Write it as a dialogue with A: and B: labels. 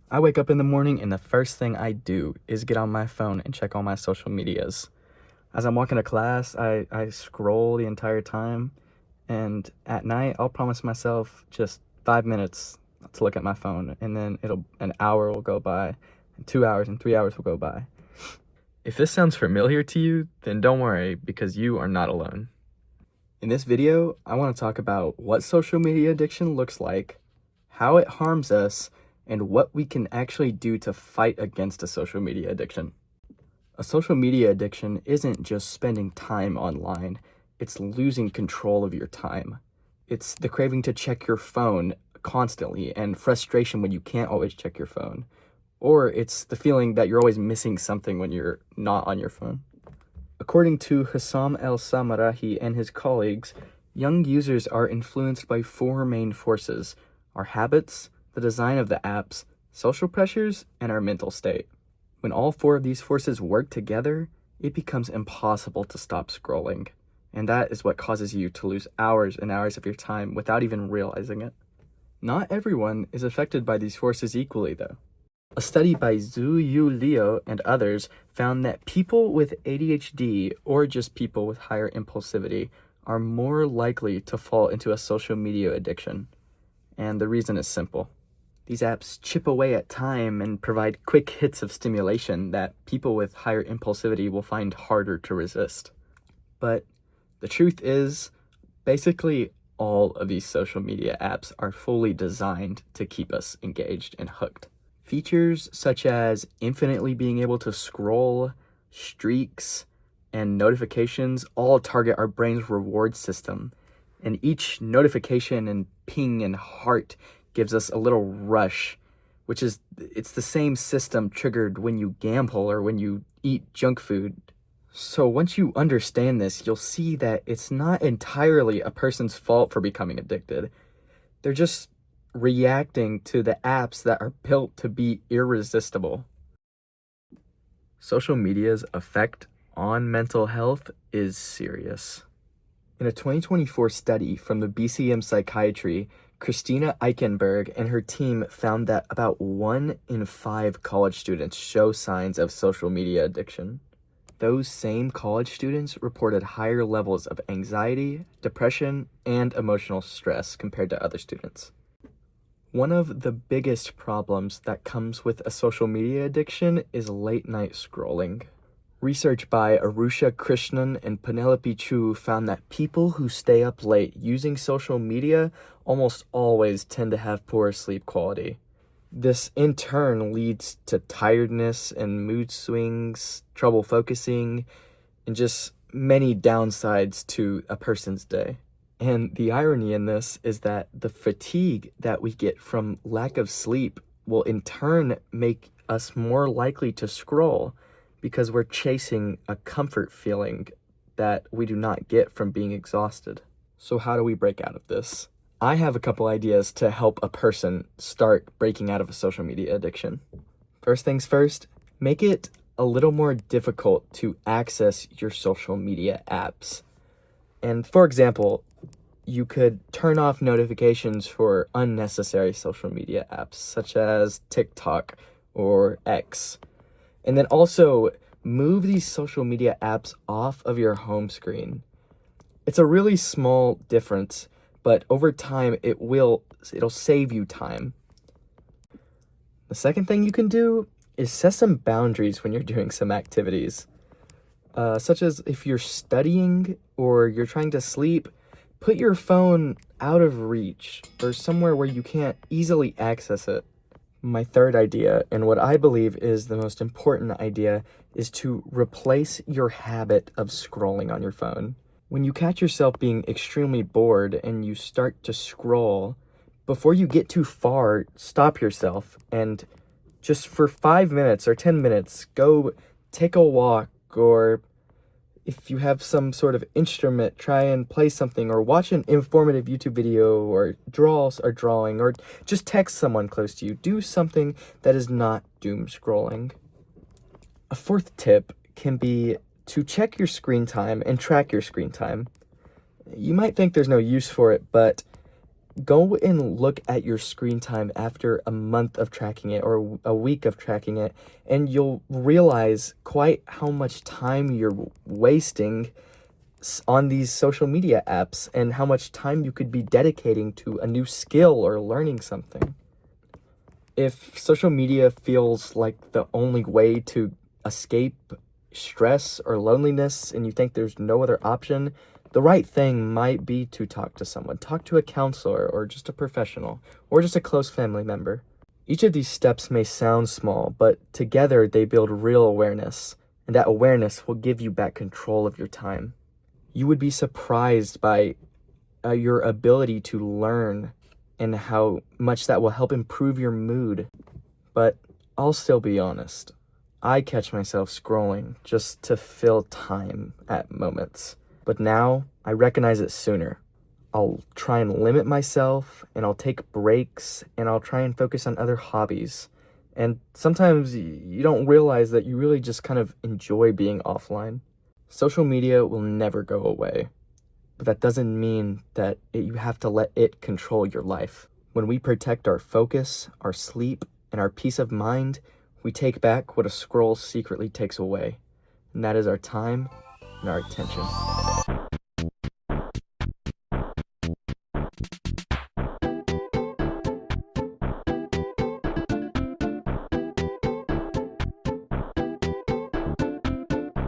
A: I wake up in the morning and the first thing I do is get on my phone and check all my social medias. As I'm walking to class, I scroll the entire time, and at night, I'll promise myself just 5 minutes to look at my phone, and then an hour will go by, and 2 hours and 3 hours will go by. If this sounds familiar to you, then don't worry because you are not alone. In this video, I want to talk about what social media addiction looks like, how it harms us, and what we can actually do to fight against a social media addiction. A social media addiction isn't just spending time online, it's losing control of your time. It's the craving to check your phone constantly and frustration when you can't always check your phone. Or it's the feeling that you're always missing something when you're not on your phone. According to Hussam El-Samarahi and his colleagues, young users are influenced by four main forces: our habits, the design of the apps, social pressures, and our mental state. When all four of these forces work together, it becomes impossible to stop scrolling. And that is what causes you to lose hours and hours of your time without even realizing it. Not everyone is affected by these forces equally, though. A study by Zhu Yu Liu and others found that people with ADHD, or just people with higher impulsivity, are more likely to fall into a social media addiction. And the reason is simple. These apps chip away at time and provide quick hits of stimulation that people with higher impulsivity will find harder to resist. But the truth is, basically all of these social media apps are fully designed to keep us engaged and hooked. Features such as infinitely being able to scroll, streaks, and notifications all target our brain's reward system. And each notification and ping and heart gives us a little rush, it's the same system triggered when you gamble or when you eat junk food. So once you understand this, you'll see that it's not entirely a person's fault for becoming addicted. They're just reacting to the apps that are built to be irresistible. Social media's effect on mental health is serious. In a 2024 study from the BCM Psychiatry, Christina Eichenberg and her team found that about 1 in 5 college students show signs of social media addiction. Those same college students reported higher levels of anxiety, depression, and emotional stress compared to other students. One of the biggest problems that comes with a social media addiction is late-night scrolling. Research by Arusha Krishnan and Penelope Chu found that people who stay up late using social media almost always tend to have poor sleep quality. This in turn leads to tiredness and mood swings, trouble focusing, and just many downsides to a person's day. And the irony in this is that the fatigue that we get from lack of sleep will in turn make us more likely to scroll because we're chasing a comfort feeling that we do not get from being exhausted. So how do we break out of this? I have a couple ideas to help a person start breaking out of a social media addiction. First things first, make it a little more difficult to access your social media apps. And for example, you could turn off notifications for unnecessary social media apps such as TikTok or X. And then also move these social media apps off of your home screen. It's a really small difference, but over time it'll save you time. The second thing you can do is set some boundaries when you're doing some activities. Such as if you're studying or you're trying to sleep, put your phone out of reach or somewhere where you can't easily access it. My third idea, and what I believe is the most important idea, is to replace your habit of scrolling on your phone. When you catch yourself being extremely bored and you start to scroll, before you get too far, stop yourself and just for 5 minutes or 10 minutes, go take a walk, or if you have some sort of instrument, try and play something, or watch an informative YouTube video, or draw a drawing, or just text someone close to you. Do something that is not doom scrolling. A fourth tip can be to check your screen time and track your screen time. You might think there's no use for it, but Go and look at your screen time after a month of tracking it or a week of tracking it, and you'll realize quite how much time you're wasting on these social media apps and how much time you could be dedicating to a new skill or learning something. If social media feels like the only way to escape stress or loneliness and you think there's no other option, the right thing might be to talk to someone. Talk to a counselor or just a professional or just a close family member. Each of these steps may sound small, but together they build real awareness, and that awareness will give you back control of your time. You would be surprised by your ability to learn and how much that will help improve your mood. But I'll still be honest. I catch myself scrolling just to fill time at moments. But now I recognize it sooner. I'll try and limit myself, and I'll take breaks, and I'll try and focus on other hobbies. And sometimes you don't realize that you really just kind of enjoy being offline. Social media will never go away, but that doesn't mean that you have to let it control your life. When we protect our focus, our sleep, and our peace of mind, we take back what a scroll secretly takes away, and that is our time and our attention.